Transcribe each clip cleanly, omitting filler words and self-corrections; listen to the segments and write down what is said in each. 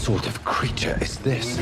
sort of creature is this?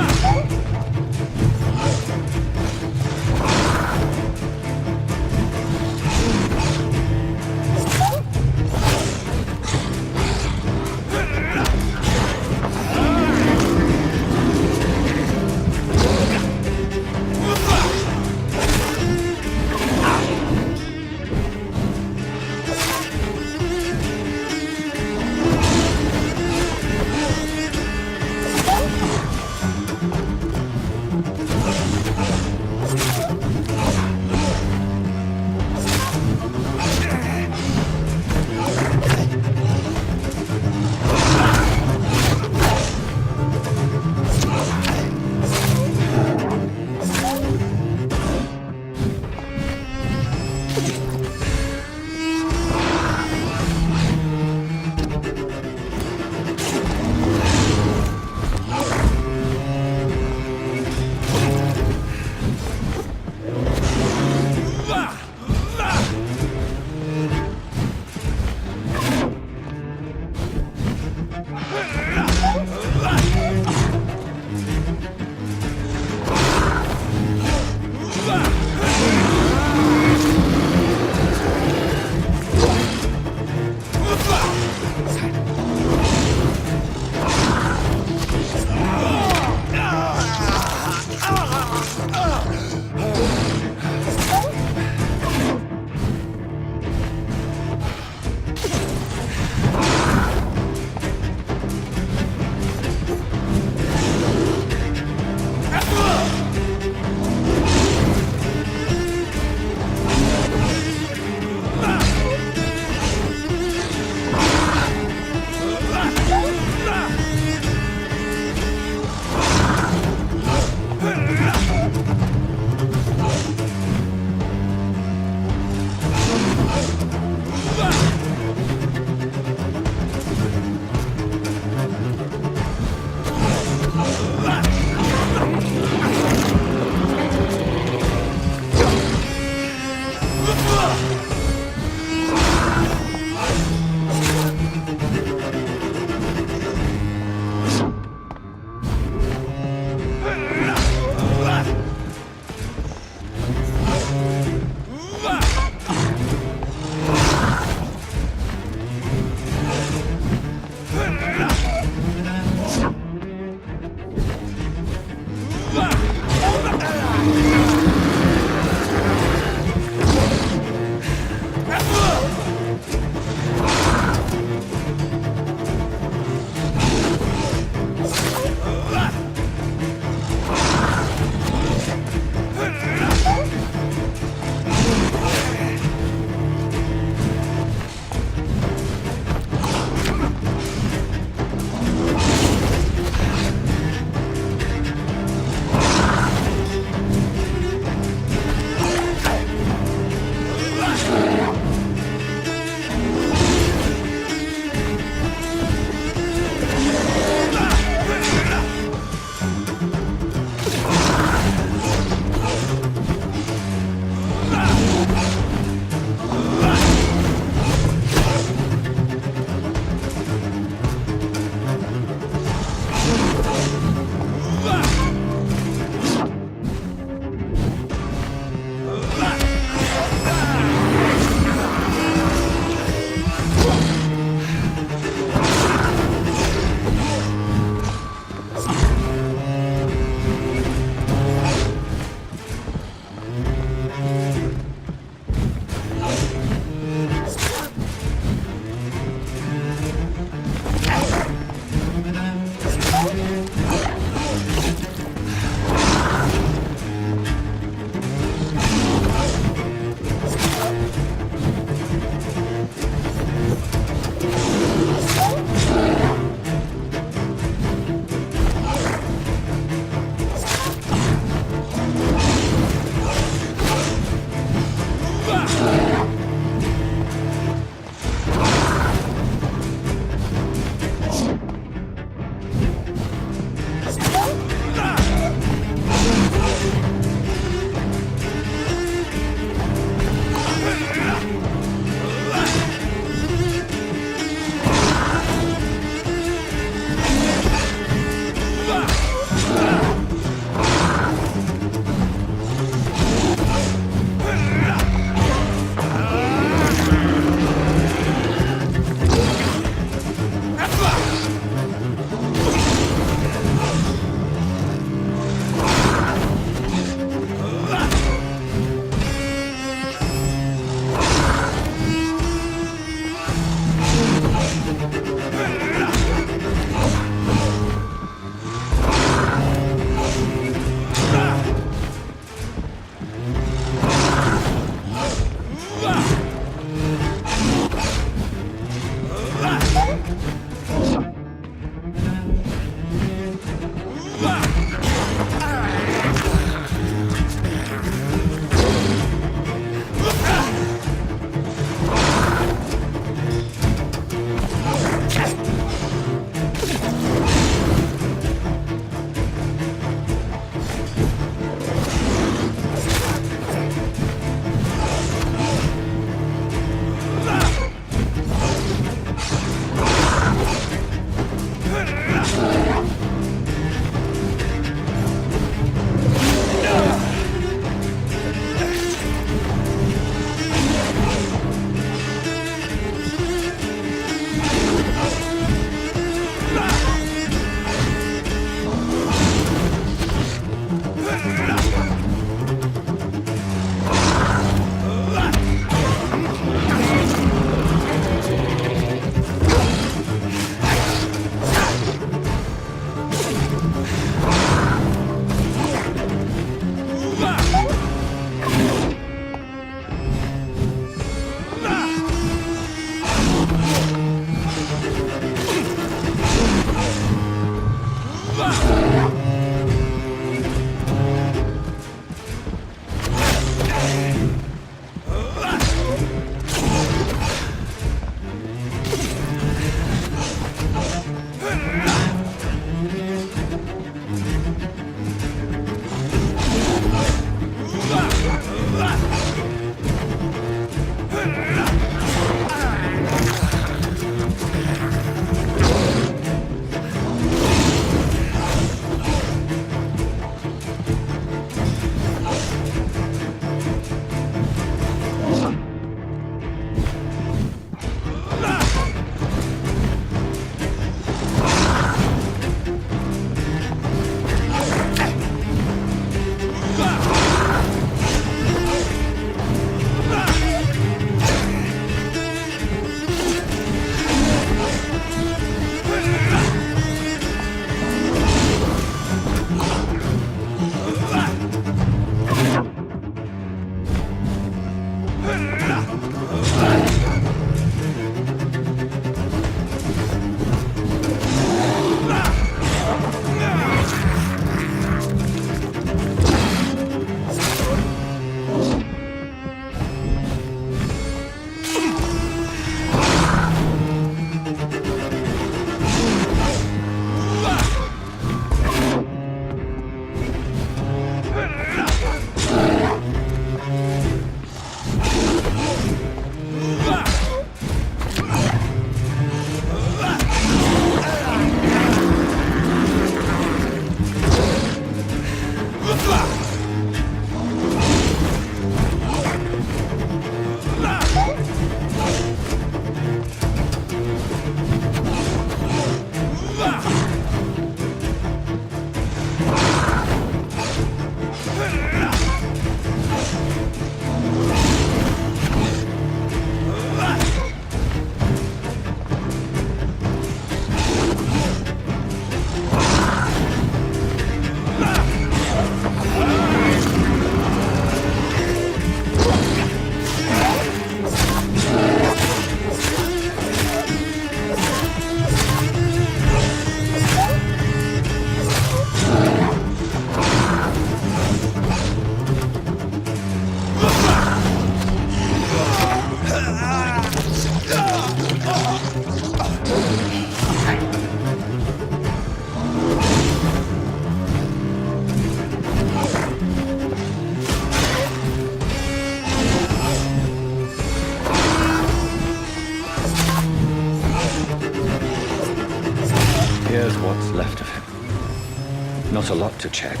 Not a lot to check,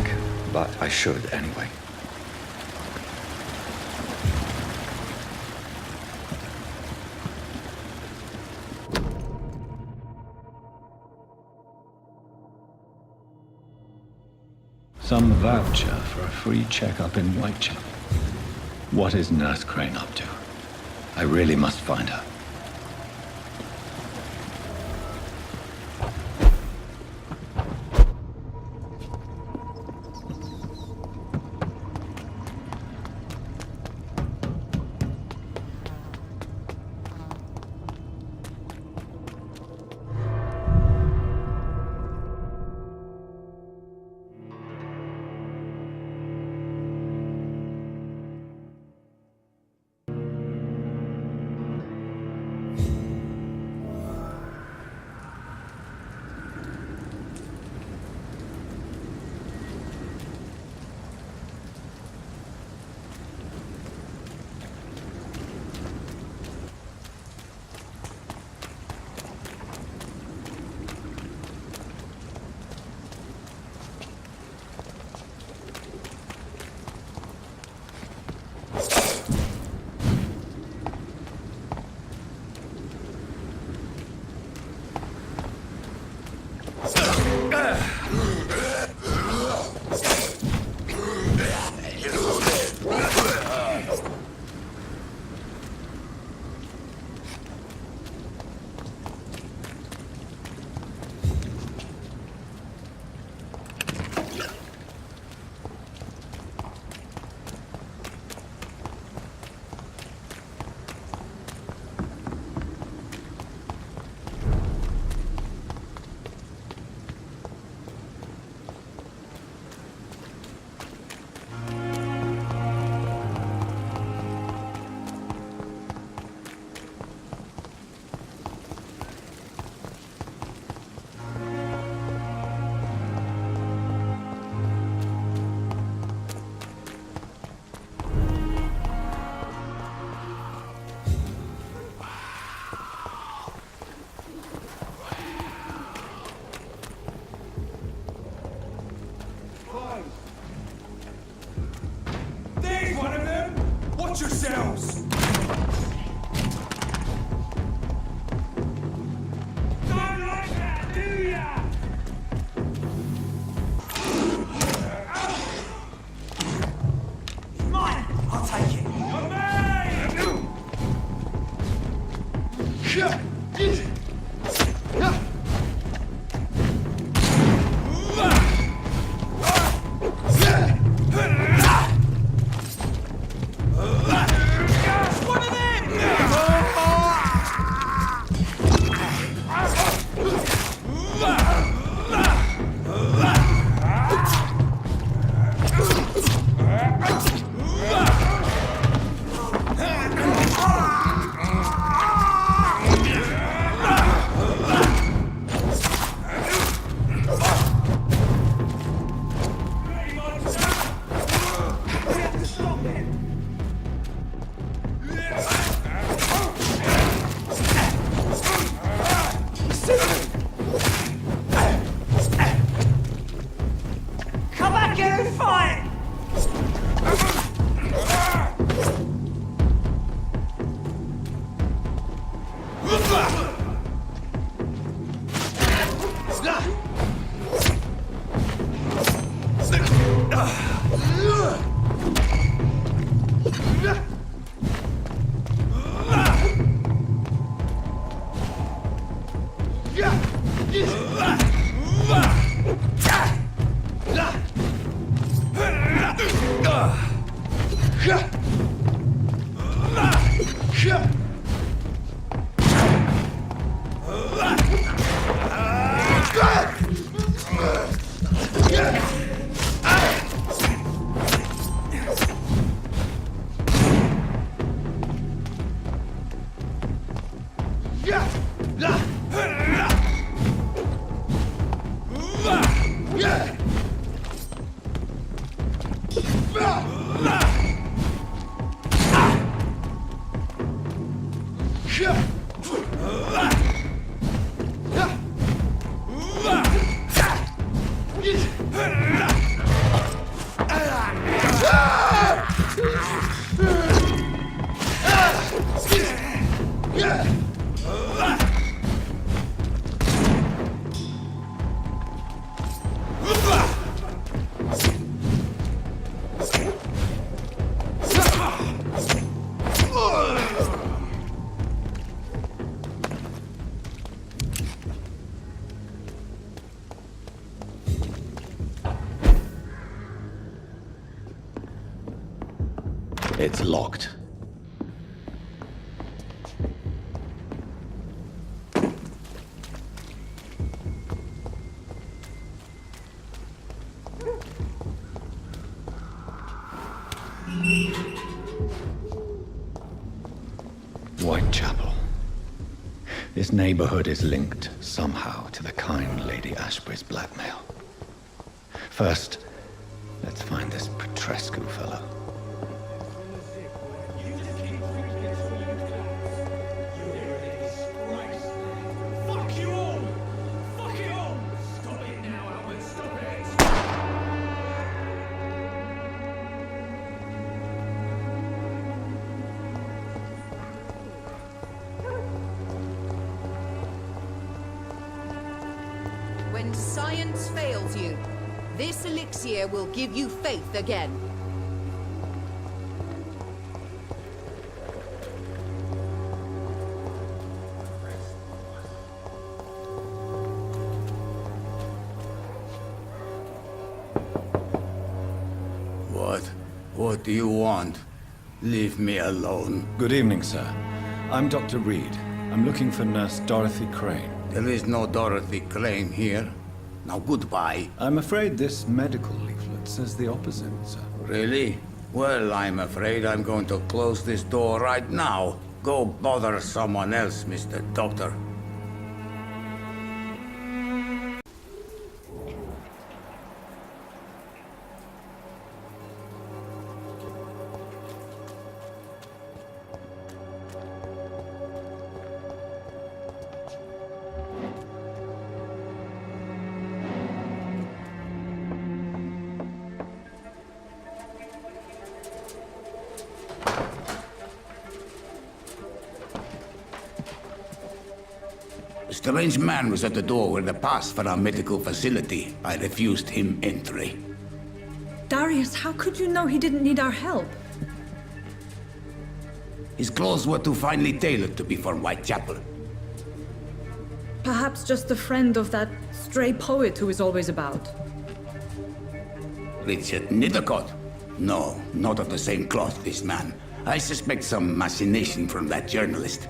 but I should anyway. Some voucher for a free checkup in Whitechapel. What is Nurse Crane up to? I really must find her. Yourselves! Don't like that, do ya? Mine! I'll take it. You're mine! Huh? It's locked. Whitechapel. This neighborhood is linked somehow to the kind Lady Ashbury's blackmail. First, let's find this Petrescu fellow. Fuck you all! Fuck it all! Stop it now, Albert, stop it! When science fails you, this elixir will give you faith again. What do you want? Leave me alone. Good evening, sir. I'm Dr. Reed. I'm looking for Nurse Dorothy Crane. There is no Dorothy Crane here. Now goodbye. I'm afraid this medical leaflet says the opposite, sir. Really? Well, I'm afraid I'm going to close this door right now. Go bother someone else, Mr. Doctor. A strange man was at the door with a pass for our medical facility. I refused him entry. Darius, how could you know he didn't need our help? His clothes were too finely tailored to be from Whitechapel. Perhaps just a friend of that stray poet who is always about. Richard Nethercott? No, not of the same cloth, this man. I suspect some machination from that journalist.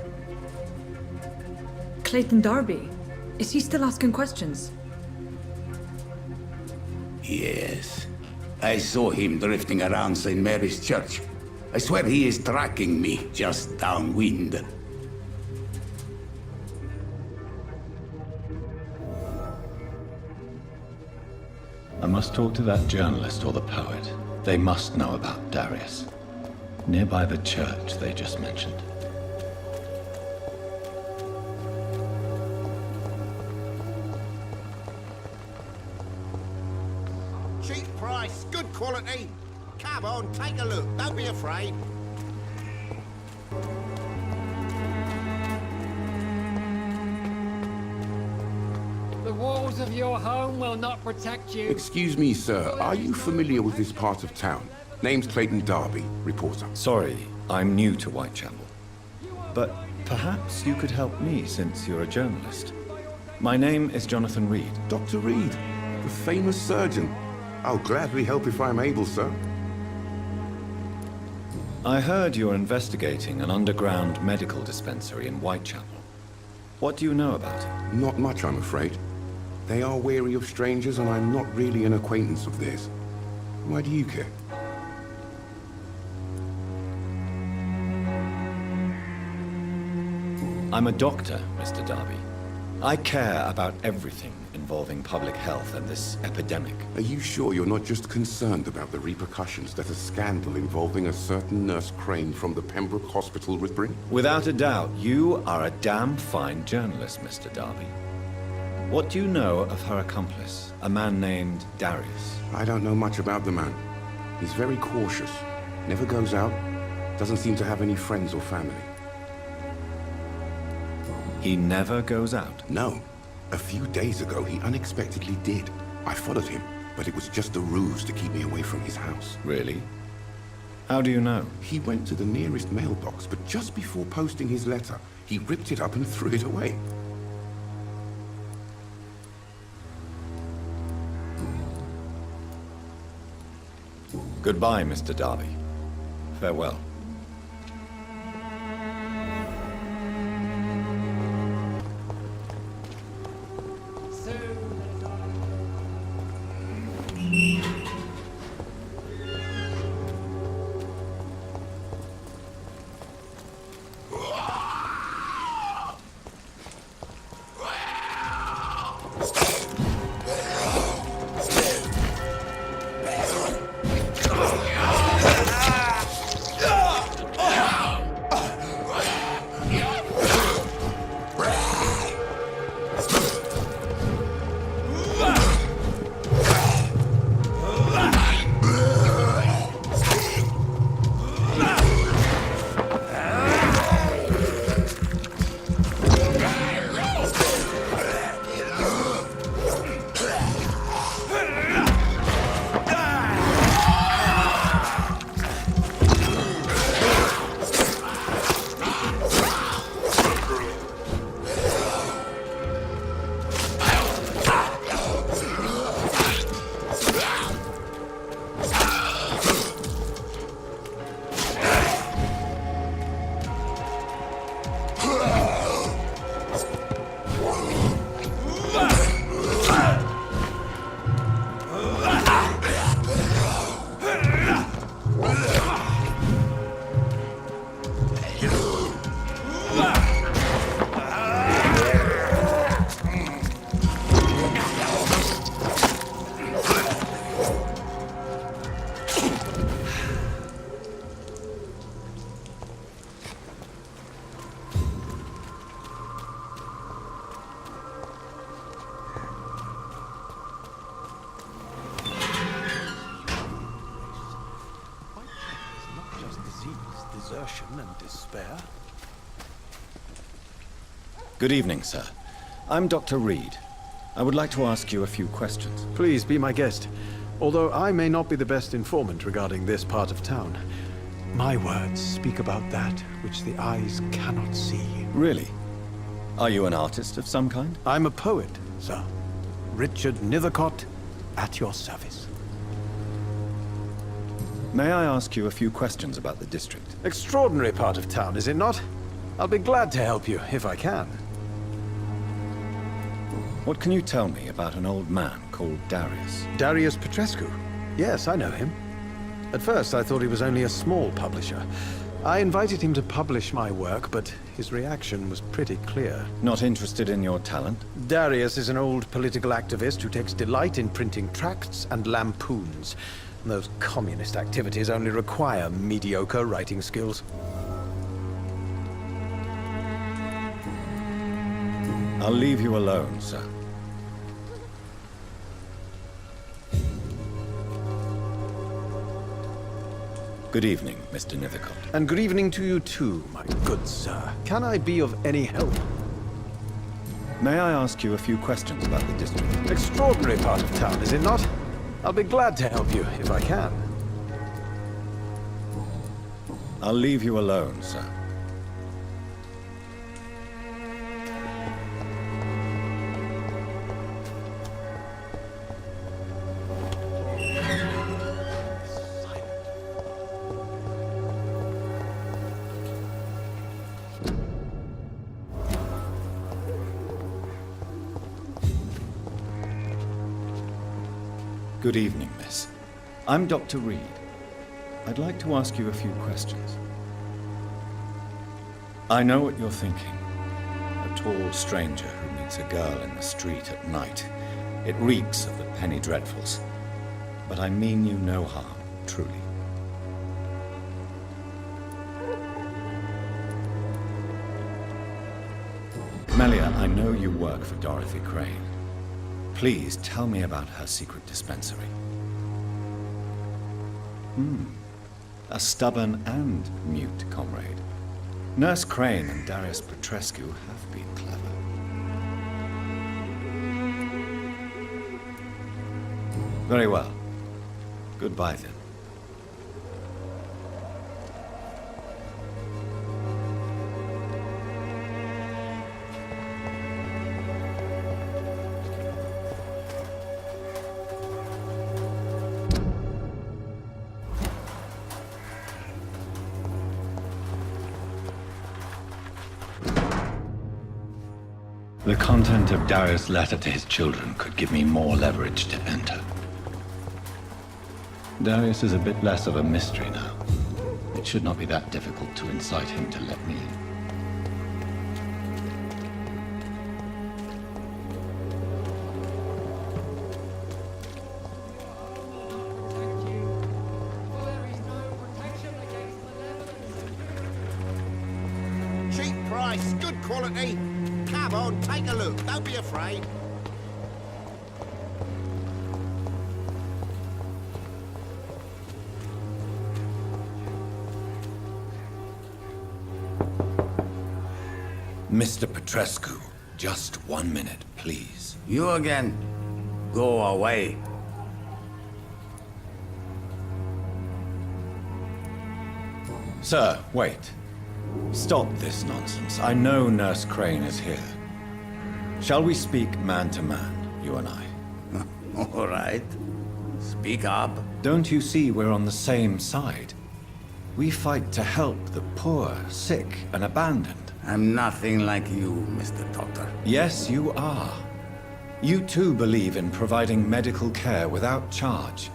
Clayton Darby. Is he still asking questions? Yes. I saw him drifting around St. Mary's Church. I swear he is tracking me just downwind. I must talk to that journalist or the poet. They must know about Darius. Nearby the church they just mentioned. Cheap price, good quality. Come on, take a look. Don't be afraid. The walls of your home will not protect you. Excuse me, sir. Are you familiar with this part of town? Name's Clayton Darby, reporter. Sorry, I'm new to Whitechapel. But perhaps you could help me since you're a journalist. My name is Jonathan Reed. Dr. Reed, the famous surgeon. I'll gladly help if I'm able, sir. I heard you're investigating an underground medical dispensary in Whitechapel. What do you know about it? Not much, I'm afraid. They are wary of strangers, and I'm not really an acquaintance of theirs. Why do you care? I'm a doctor, Mr. Darby. I care about everything involving public health and this epidemic. Are you sure you're not just concerned about the repercussions that a scandal involving a certain Nurse Crane from the Pembroke Hospital would bring? Without a doubt, you are a damn fine journalist, Mr. Darby. What do you know of her accomplice, a man named Darius? I don't know much about the man. He's very cautious. Never goes out. Doesn't seem to have any friends or family. He never goes out. No. A few days ago, he unexpectedly did. I followed him, but it was just a ruse to keep me away from his house. Really? How do you know? He went to the nearest mailbox, but just before posting his letter, he ripped it up and threw it away. Goodbye, Mr. Darby. Farewell. And despair. Good evening, sir. I'm Dr. Reed. I would like to ask you a few questions. Please be my guest. Although I may not be the best informant regarding this part of town, my words speak about that which the eyes cannot see. Really? Are you an artist of some kind? I'm a poet, sir. Richard Nethercott, at your service. May I ask you a few questions about the district? Extraordinary part of town, is it not? I'll be glad to help you, if I can. What can you tell me about an old man called Darius? Darius Petrescu? Yes, I know him. At first, I thought he was only a small publisher. I invited him to publish my work, but his reaction was pretty clear. Not interested in your talent? Darius is an old political activist who takes delight in printing tracts and lampoons. Those communist activities only require mediocre writing skills. I'll leave you alone, sir. Good evening, Mr. Nethercott. And good evening to you too, my good sir. Can I be of any help? May I ask you a few questions about the district? Extraordinary part of town, is it not? I'll be glad to help you, if I can. I'll leave you alone, sir. Good evening, miss. I'm Dr. Reed. I'd like to ask you a few questions. I know what you're thinking. A tall stranger who meets a girl in the street at night. It reeks of the penny dreadfuls. But I mean you no harm, truly. Melia, I know you work for Dorothy Crane. Please tell me about her secret dispensary. A stubborn and mute comrade. Nurse Crane and Darius Petrescu have been clever. Very well. Goodbye then. The content of Darius' letter to his children could give me more leverage to enter. Darius is a bit less of a mystery now. It should not be that difficult to incite him to let me in. Protect you. For there is no protection against malevolence. Cheap price, good quality. Come on, take a look. Don't be afraid. Mr. Petrescu, just 1 minute, please. You again? Go away. Sir, wait. Stop this nonsense. I know Nurse Crane is here. Shall we speak man to man, you and I? All right. Speak up. Don't you see we're on the same side? We fight to help the poor, sick, and abandoned. I'm nothing like you, Mr. Doctor. Yes, you are. You too believe in providing medical care without charge.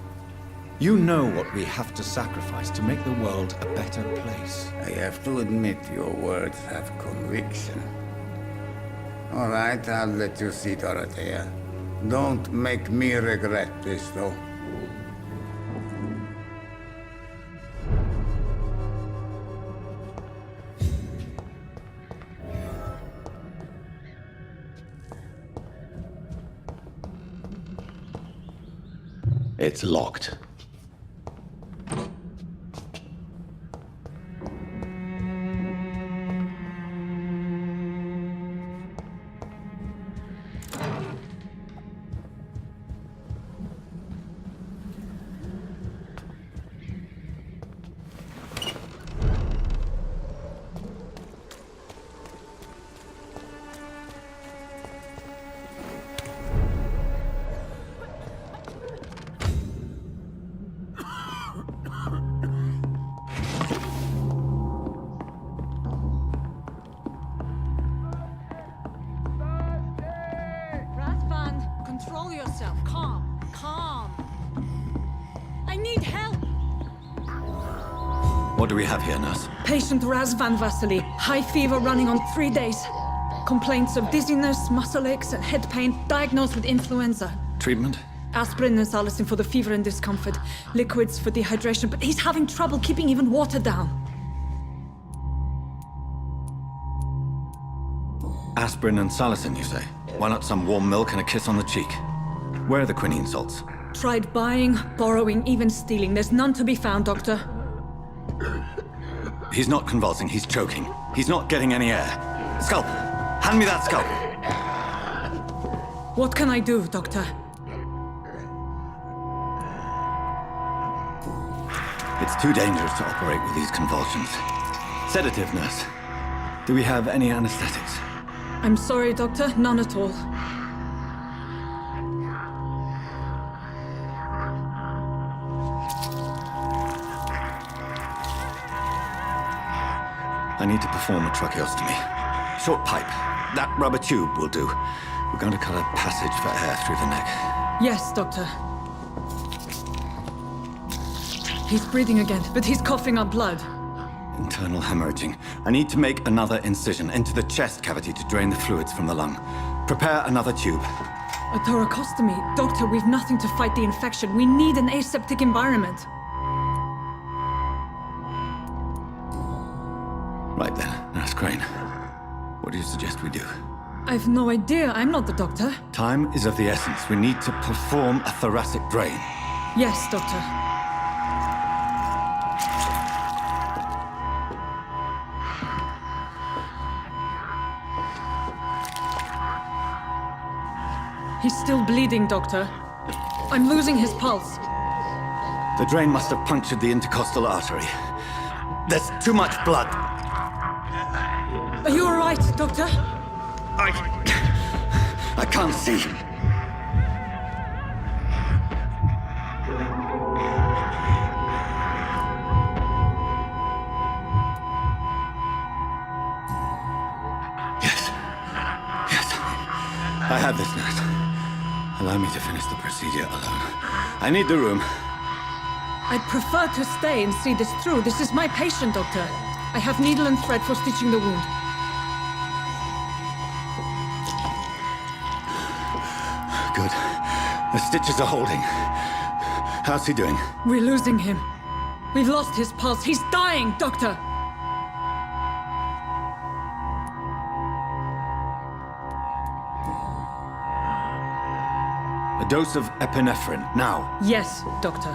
You know what we have to sacrifice to make the world a better place. I have to admit your words have conviction. All right, I'll let you see, Dorothea. Don't make me regret this, though. It's locked. Razvan, control yourself. Calm, calm. I need help. What do we have here, nurse? Patient Razvan Vasily. High fever running on 3 days. Complaints of dizziness, muscle aches, and head pain. Diagnosed with influenza. Treatment? Aspirin and salicin for the fever and discomfort. Liquids for dehydration, but he's having trouble keeping even water down. Aspirin and salicin, you say? Why not some warm milk and a kiss on the cheek? Where are the quinine salts? Tried buying, borrowing, even stealing. There's none to be found, Doctor. He's not convulsing, he's choking. He's not getting any air. Scalp! Hand me that scalp! What can I do, Doctor? It's too dangerous to operate with these convulsions. Sedative, nurse. Do we have any anesthetics? I'm sorry, Doctor. None at all. I need to perform a tracheostomy. Short pipe. That rubber tube will do. We're going to cut a passage for air through the neck. Yes, Doctor. He's breathing again, but he's coughing up blood. Internal hemorrhaging. I need to make another incision into the chest cavity to drain the fluids from the lung. Prepare another tube. A thoracostomy. Doctor, we've nothing to fight the infection. We need an aseptic environment. Right then, Nurse Crane. What do you suggest we do? I've no idea. I'm not the doctor. Time is of the essence. We need to perform a thoracic drain. Yes, Doctor. He's still bleeding, Doctor. I'm losing his pulse. The drain must have punctured the intercostal artery. There's too much blood. Are you all right, Doctor? I can't see. Yes. I have this, nurse. Allow me to finish the procedure alone. I need the room. I'd prefer to stay and see this through. This is my patient, Doctor. I have needle and thread for stitching the wound. Good. The stitches are holding. How's he doing? We're losing him. We've lost his pulse. He's dying, Doctor! A dose of epinephrine, now. Yes, Doctor.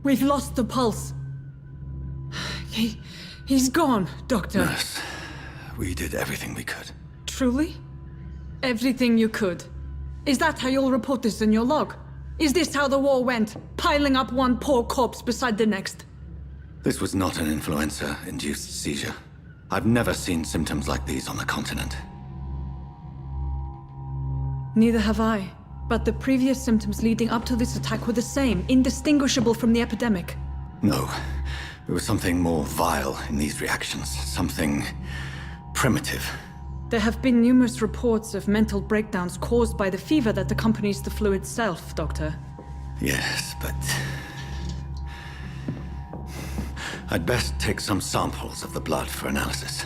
We've lost the pulse. He's gone, Doctor. Nurse, we did everything we could. Truly? Everything you could. Is that how you'll report this in your log? Is this how the war went? Piling up one poor corpse beside the next? This was not an influenza-induced seizure. I've never seen symptoms like these on the continent. Neither have I. But the previous symptoms leading up to this attack were the same, indistinguishable from the epidemic. No. There was something more vile in these reactions. Something primitive. There have been numerous reports of mental breakdowns caused by the fever that accompanies the flu itself, Doctor. Yes, but... I'd best take some samples of the blood for analysis.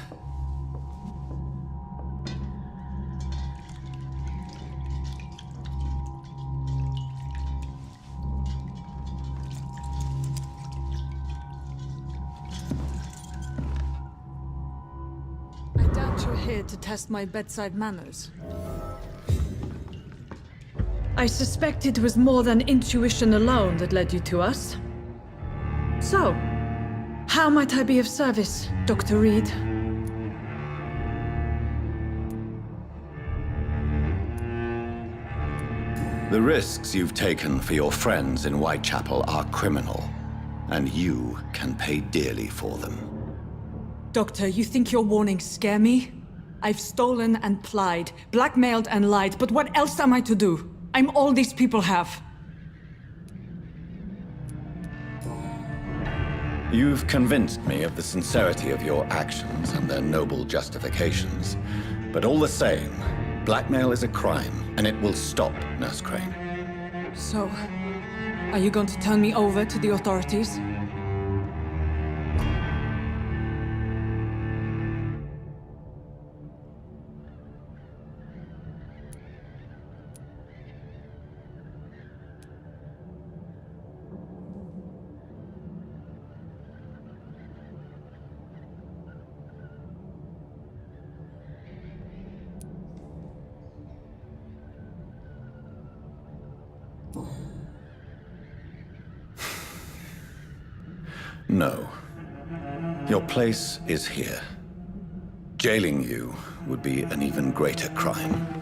I doubt you're here to test my bedside manners. I suspect it was more than intuition alone that led you to us. So, how might I be of service, Dr. Reed? The risks you've taken for your friends in Whitechapel are criminal, and you can pay dearly for them. Doctor, you think your warnings scare me? I've stolen and plied, blackmailed and lied, but what else am I to do? I'm all these people have. You've convinced me of the sincerity of your actions and their noble justifications. But all the same, blackmail is a crime, and it will stop, Nurse Crane. So, are you going to turn me over to the authorities? No. Your place is here. Jailing you would be an even greater crime.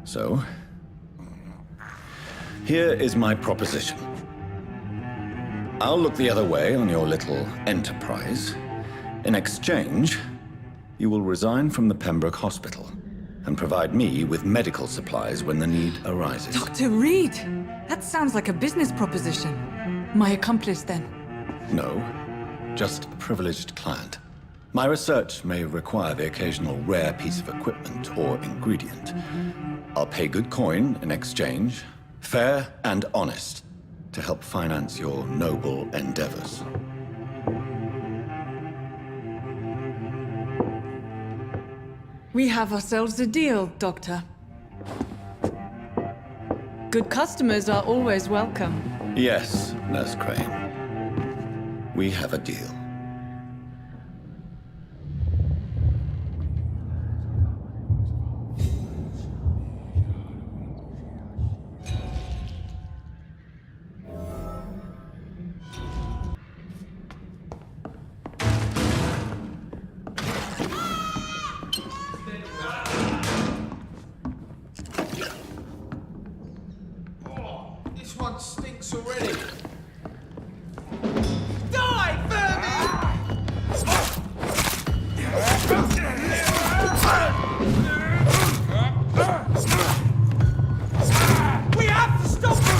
So, here is my proposition. I'll look the other way on your little enterprise. In exchange, you will resign from the Pembroke Hospital and provide me with medical supplies when the need arises. Dr. Reed! That sounds like a business proposition. My accomplice, then. No, just a privileged client. My research may require the occasional rare piece of equipment or ingredient. I'll pay good coin in exchange, fair and honest, to help finance your noble endeavors. We have ourselves a deal, Doctor. Good customers are always welcome. Yes, Nurse Crane. We have a deal. This one stinks already. Die, vermin! We have to stop them!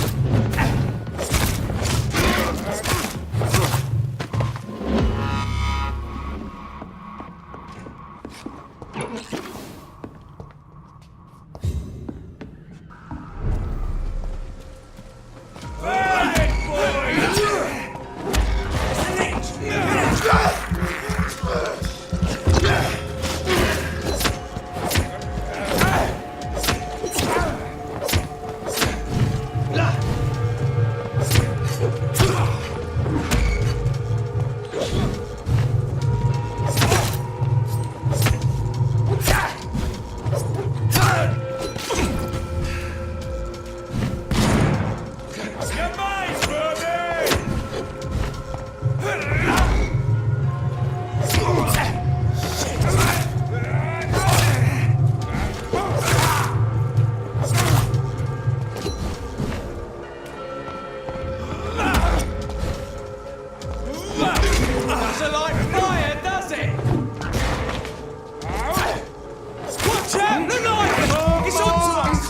Doesn't like fire, does it? Watch out! The knife! It's onto us!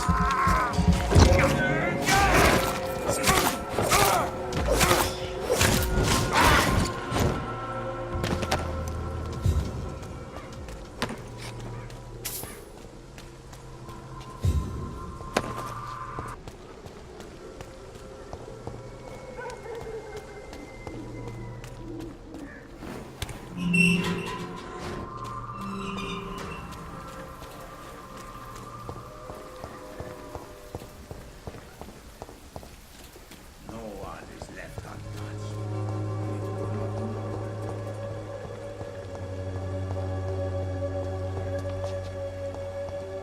No one is left untouched.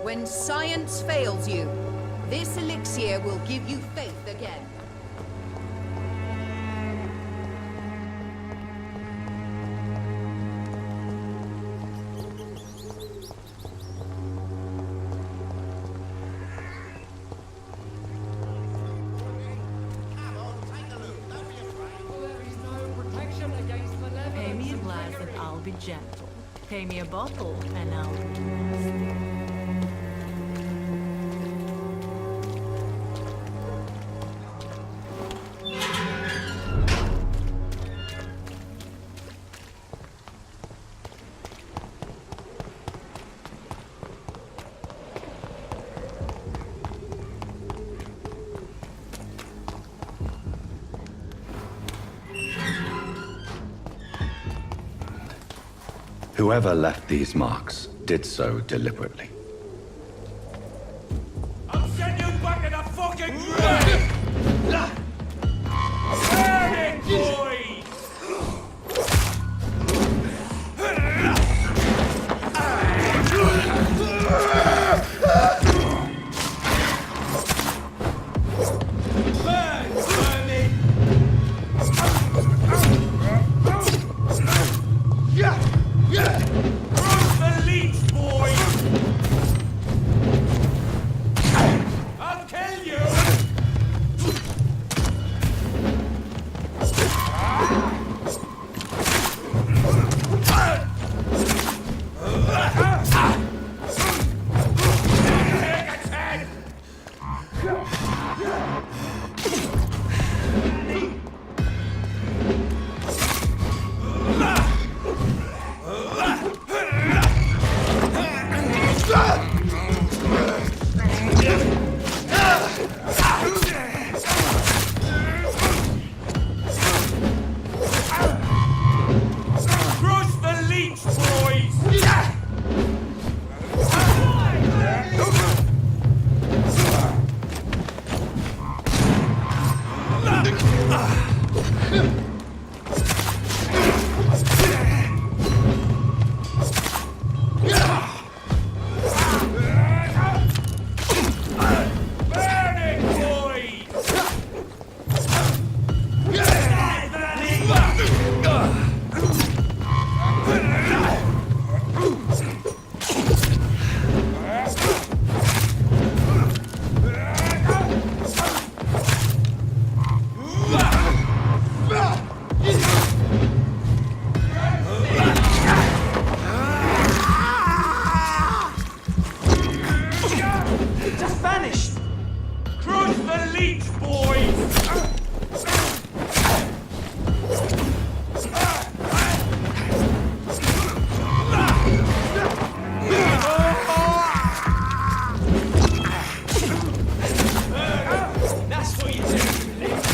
When science fails you, this elixir will give you faith again. Come on, take a look. Don't be afraid. Well, there is no protection against Pay me a malevolence. glass and I'll be gentle. Pay me a bottle and I'll be nasty. Whoever left these marks did so deliberately. I'll send you back in the fucking grave! Burn it, boys! Burn, vermin! Cross the leech, boys! I'll kill you! just vanished! Crush the leech, boys! That's what you do, leech.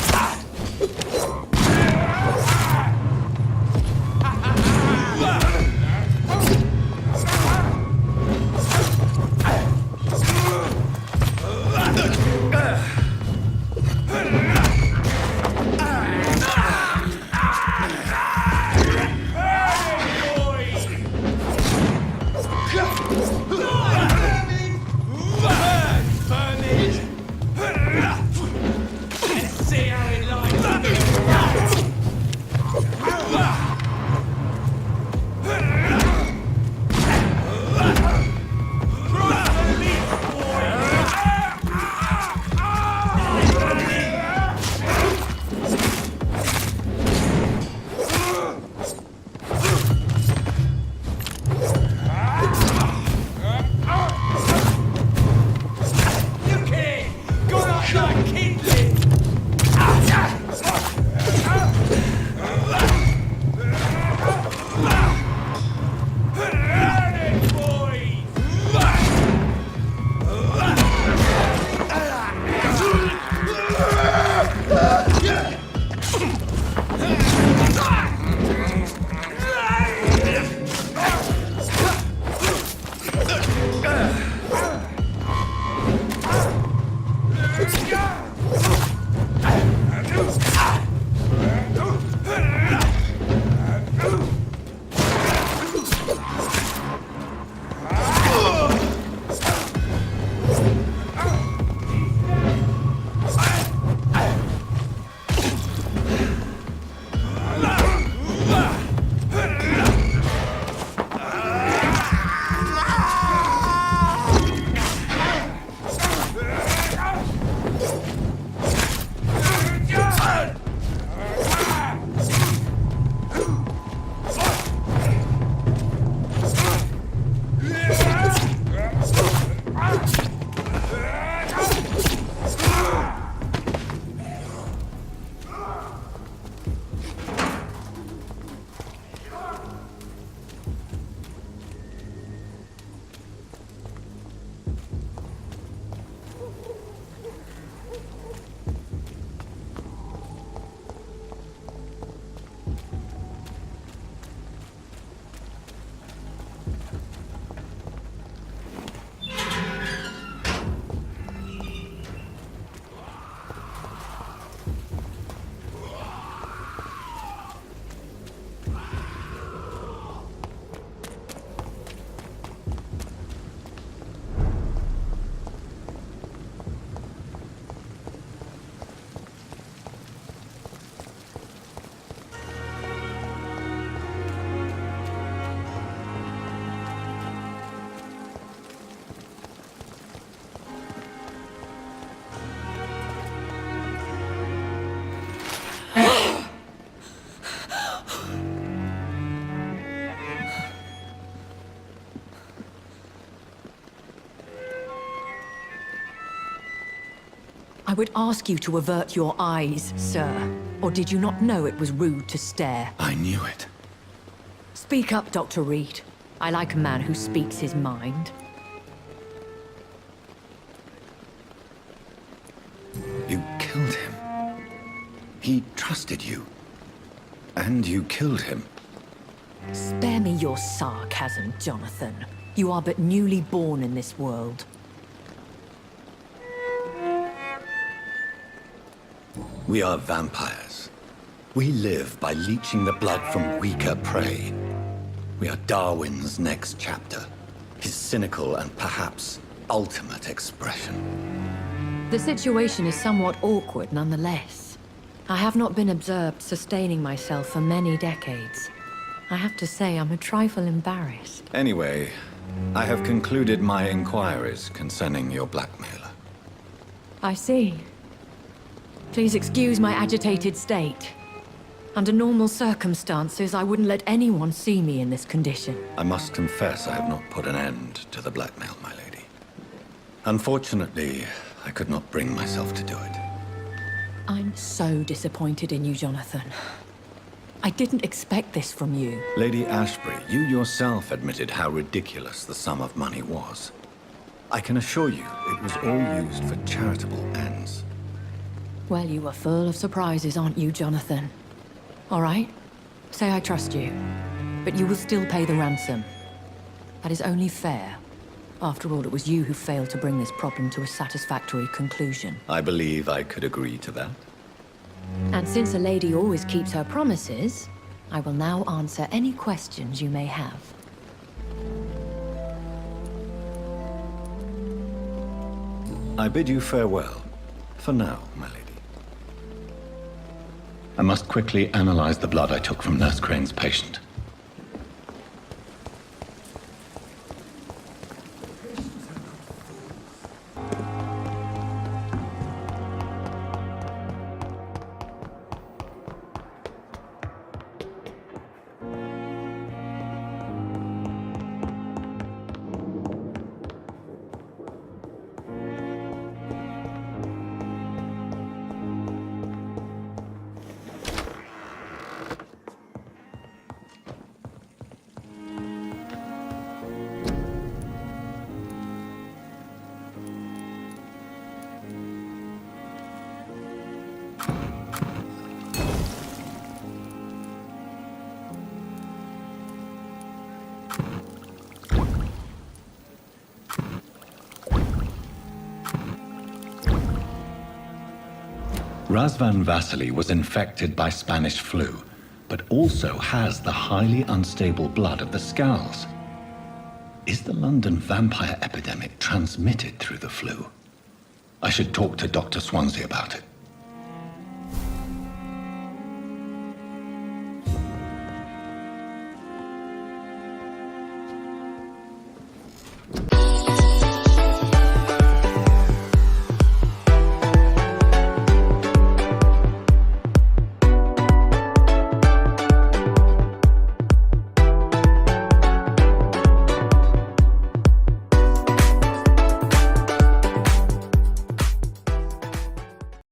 I would ask you to avert your eyes, sir. Or did you not know it was rude to stare? I knew it. Speak up, Dr. Reed. I like a man who speaks his mind. You killed him. He trusted you. And you killed him. Spare me your sarcasm, Jonathan. You are but newly born in this world. We are vampires. We live by leeching the blood from weaker prey. We are Darwin's next chapter. His cynical and perhaps ultimate expression. The situation is somewhat awkward nonetheless. I have not been observed sustaining myself for many decades. I have to say I'm a trifle embarrassed. Anyway, I have concluded my inquiries concerning your blackmailer. I see. Please excuse my agitated state. Under normal circumstances, I wouldn't let anyone see me in this condition. I must confess I have not put an end to the blackmail, my lady. Unfortunately, I could not bring myself to do it. I'm so disappointed in you, Jonathan. I didn't expect this from you. Lady Ashbury, you yourself admitted how ridiculous the sum of money was. I can assure you, it was all used for charitable ends. Well, you were full of surprises, aren't you, Jonathan? All right? Say I trust you. But you will still pay the ransom. That is only fair. After all, it was you who failed to bring this problem to a satisfactory conclusion. I believe I could agree to that. And since a lady always keeps her promises, I will now answer any questions you may have. I bid you farewell. For now, my lady. I must quickly analyze the blood I took from Nurse Crane's patient. Razvan Vasily was infected by Spanish flu, but also has the highly unstable blood of the Scowls. Is the London vampire epidemic transmitted through the flu? I should talk to Dr. Swansea about it.